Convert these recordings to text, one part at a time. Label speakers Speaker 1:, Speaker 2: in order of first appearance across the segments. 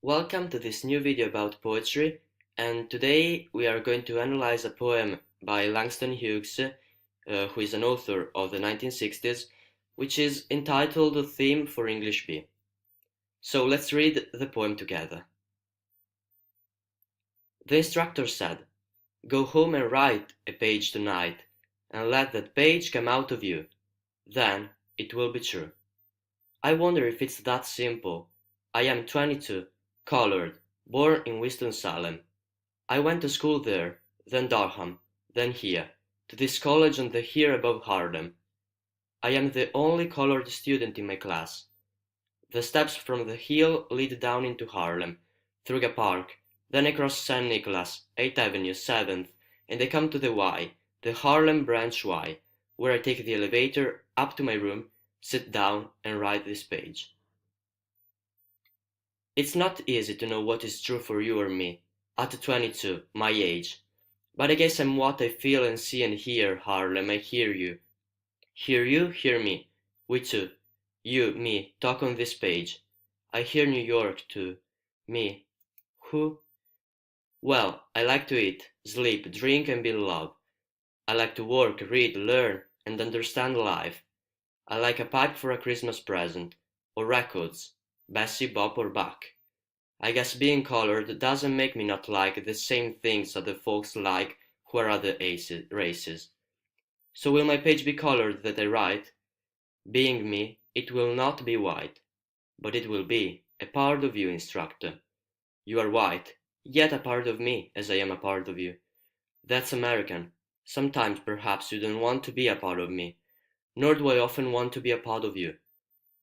Speaker 1: Welcome to this new video about poetry, and today we are going to analyze a poem by Langston Hughes, who is an author of the 1960s, which is entitled "A Theme for English B." So let's read the poem together. The instructor said, "Go home and write a page tonight, and let that page come out of you. Then it will be true." I wonder if it's that simple. I am 22, colored, born in Winston-Salem. I went to school there, then Durham, then here, to this college on the hill above Harlem. I am the only colored student in my class. The steps from the hill lead down into Harlem, through a park, then across St. Nicholas, 8th Avenue, 7th, and I come to the Y, the Harlem Branch Y, where I take the elevator up to my room, sit down, and write this page. It's not easy to know what is true for you or me, at 22, my age. But I guess I'm what I feel and see and hear, Harlem, I hear you. Hear you, hear me. We two. You, me, talk on this page. I hear New York, too. Me. Who? Well, I like to eat, sleep, drink, and be loved. I like to work, read, learn, and understand life. I like a pipe for a Christmas present, or records, Bessie, Bob, or Buck. I guess being colored doesn't make me not like the same things other folks like who are other races. So will my page be colored that I write? Being me, it will not be white, but it will be a part of you, instructor. You are white, yet a part of me, as I am a part of you. That's American. Sometimes perhaps you don't want to be a part of me, nor do I often want to be a part of you.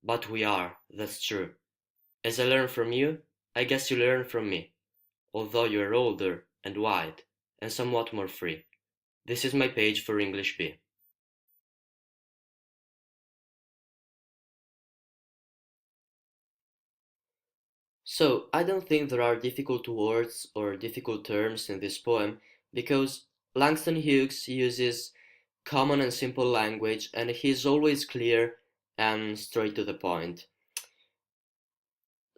Speaker 1: But we are, that's true. As I learn from you, I guess you learn from me, although you are older and white and somewhat more free. This is my page for English B. So, I don't think there are difficult words or difficult terms in this poem because Langston Hughes uses common and simple language and he's always clear and straight to the point.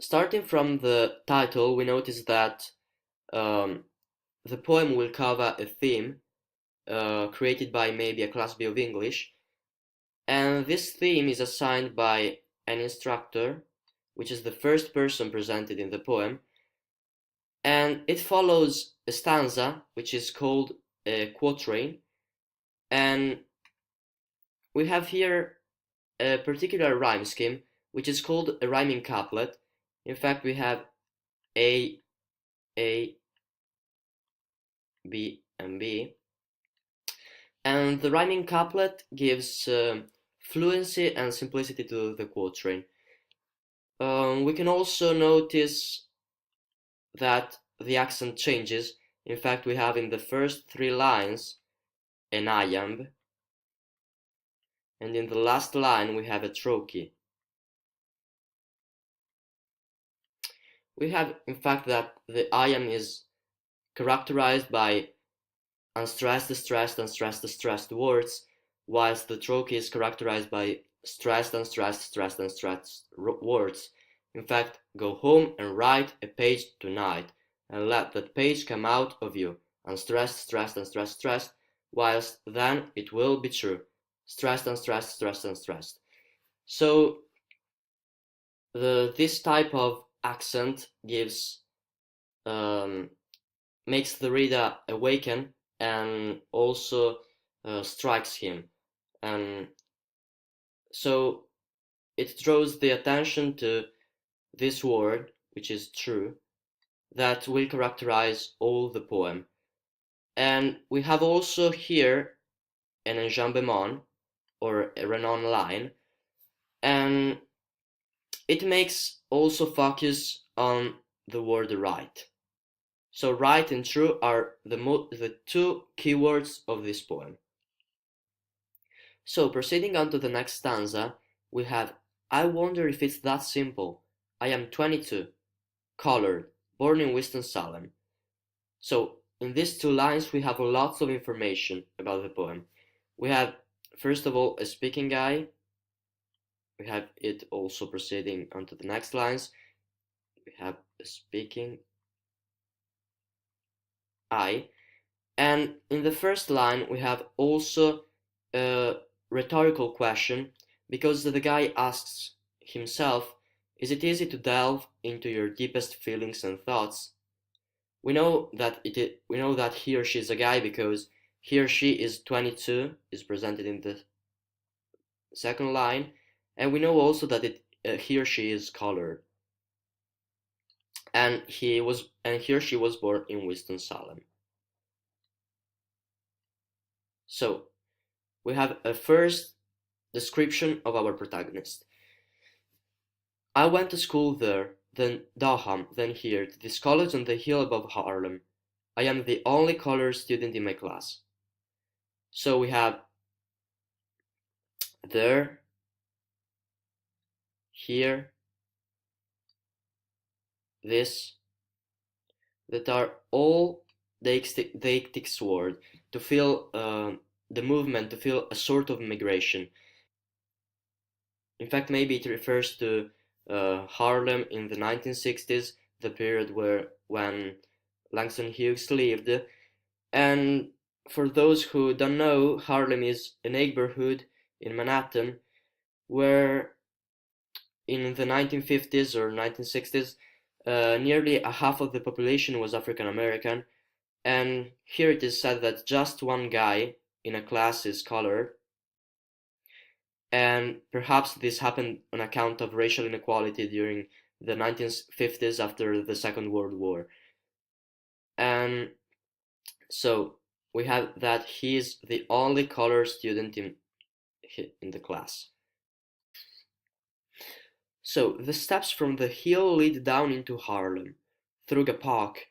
Speaker 1: Starting from the title, we notice that the poem will cover a theme created by maybe a class B of English, and this theme is assigned by an instructor, which is the first person presented in the poem, and it follows a stanza, which is called a quatrain, and we have here a particular rhyme scheme, which is called a rhyming couplet. In fact, we have A, B, and B, and the rhyming couplet gives fluency and simplicity to the quatrain. We can also notice that the accent changes. In fact, we have in the first three lines an iamb, and in the last line we have a trochee. We have, in fact, that the iamb is characterized by unstressed, stressed, unstressed, stressed words, whilst the trochee is characterized by stressed, unstressed, stressed, unstressed words. In fact, go home and write a page tonight, and let that page come out of you, unstressed, stressed, unstressed, stressed, whilst then it will be true, stressed, unstressed, stressed, unstressed. So this type of accent gives makes the reader awaken and also strikes him, and so it draws the attention to this word, which is true, that will characterize all the poem. And we have also here an enjambement or a run-on line, and it makes also focus on the word right. So right and true are the two keywords of this poem. So proceeding on to the next stanza, we have I wonder if it's that simple. I am 22, colored, born in Winston-Salem. So in these two lines we have lots of information about the poem. We have, first of all, a speaking guy. We have it also proceeding onto the next lines. We have speaking I. And in the first line, we have also a rhetorical question because the guy asks himself, is it easy to delve into your deepest feelings and thoughts? We know that he or she is a guy because he or she is 22, is presented in the second line, and we know also that he or she is colored, and he or she was born in Winston-Salem. So we have a first description of our protagonist. I went to school there, then Durham, then here, to this college on the hill above Harlem. I am the only colored student in my class. So we have there, here, this, that are all deictic word to feel the movement, to feel a sort of migration. In fact, maybe it refers to Harlem in the 1960s, the period when Langston Hughes lived. And for those who don't know, Harlem is a neighborhood in Manhattan where in the 1950s or 1960s, nearly a half of the population was African American. And here it is said that just one guy in a class is colored, and perhaps this happened on account of racial inequality during the 1950s after the Second World War. And so we have that he is the only colored student in the class. So the steps from the hill lead down into Harlem, through a park,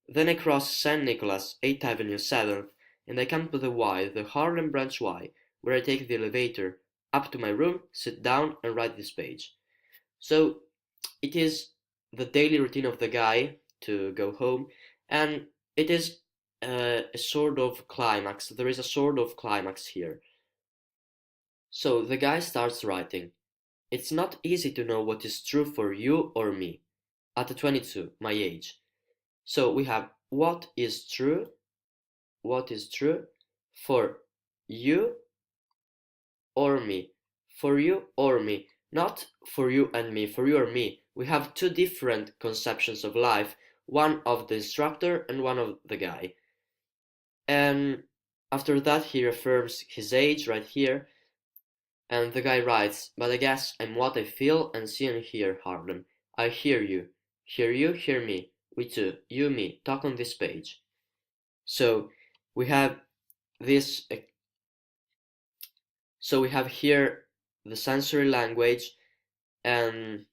Speaker 1: then I cross St. Nicholas, 8th Avenue 7th, and I come to the Y, the Harlem Branch Y, where I take the elevator, up to my room, sit down, and write this page. So it is the daily routine of the guy to go home, and it is a sort of climax. There is a sort of climax here. So the guy starts writing. It's not easy to know what is true for you or me. At 22, my age. So we have what is true for you or me. For you or me. Not for you and me, for you or me. We have two different conceptions of life, one of the instructor and one of the guy. And after that he affirms his age right here, and the guy writes, but I guess I'm what I feel and see and hear, Harlem. I hear you. Hear you, hear me. We two, you, me, talk on this page. So we have this, so we have here the sensory language, and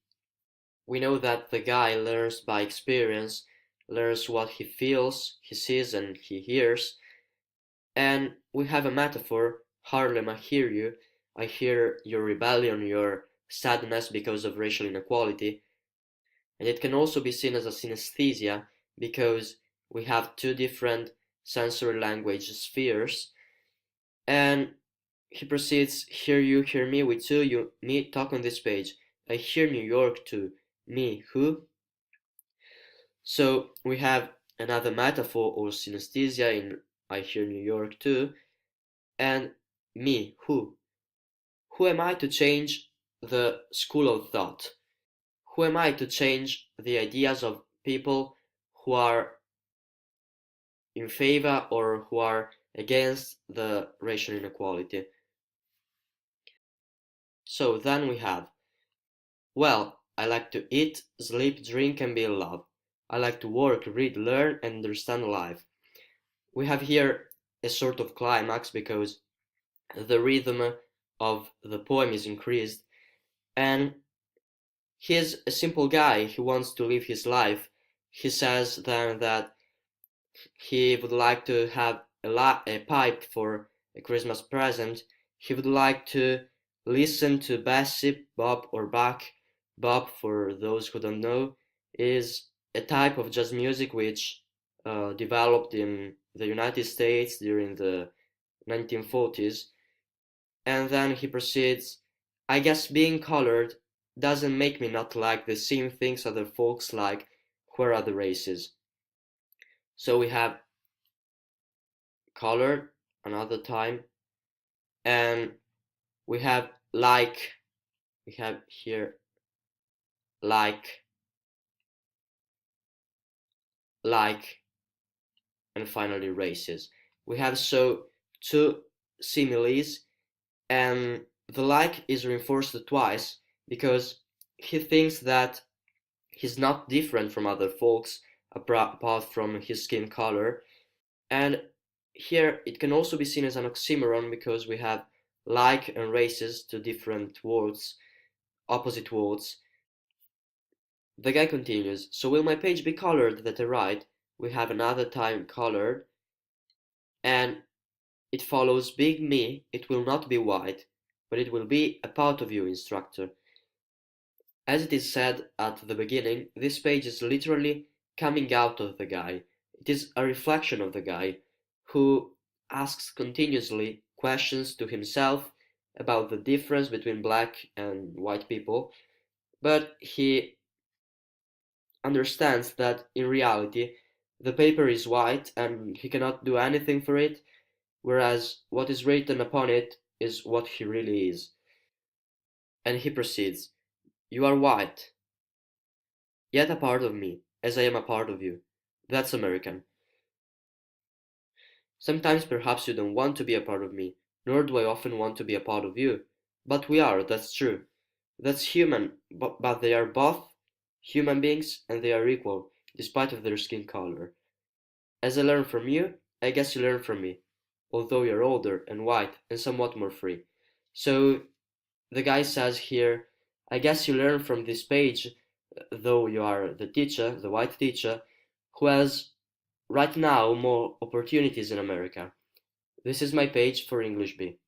Speaker 1: we know that the guy learns by experience, learns what he feels, he sees, and he hears. And we have a metaphor, Harlem, I hear you. I hear your rebellion, your sadness because of racial inequality. And it can also be seen as a synesthesia because we have two different sensory language spheres. And he proceeds, hear you, hear me, we two, you, me, talk on this page. I hear New York too. Me, who? So we have another metaphor or synesthesia in I hear New York too. And me, who? Who am I to change the school of thought? Who am I to change the ideas of people who are in favor or who are against the racial inequality? So then we have, well, I like to eat, sleep, drink, and be in love. I like to work, read, learn, and understand life. We have here a sort of climax because the rhythm of the poem is increased, and he's a simple guy. He wants to live his life. He says then that he would like to have a pipe for a Christmas present. He would like to listen to Bessie, Bob, or Bach. Bob, for those who don't know, is a type of jazz music which developed in the United States during the 1940s. And then he proceeds, I guess being colored doesn't make me not like the same things other folks like who are other races. So we have colored another time, and we have like, we have here like, like, and finally races. We have so two similes, and the like is reinforced twice because he thinks that he's not different from other folks apart from his skin color. And here it can also be seen as an oxymoron because we have like and races, two different words, opposite words. The guy continues, so will my page be colored that I write? We have another time colored, and it follows big me, it will not be white, but it will be a part of you, instructor. As it is said at the beginning, this page is literally coming out of the guy. It is a reflection of the guy who asks continuously questions to himself about the difference between black and white people, but he understands that in reality the paper is white and he cannot do anything for it, whereas what is written upon it is what he really is. And he proceeds, you are white, yet a part of me, as I am a part of you. That's American. Sometimes perhaps you don't want to be a part of me, nor do I often want to be a part of you. But we are, that's true. That's human, but they are both human beings and they are equal, despite of their skin color. As I learn from you, I guess you learn from me, although you're older and white and somewhat more free. So the guy says here, I guess you learn from this page, though you are the teacher, the white teacher, who has right now more opportunities in America. This is my page for English B.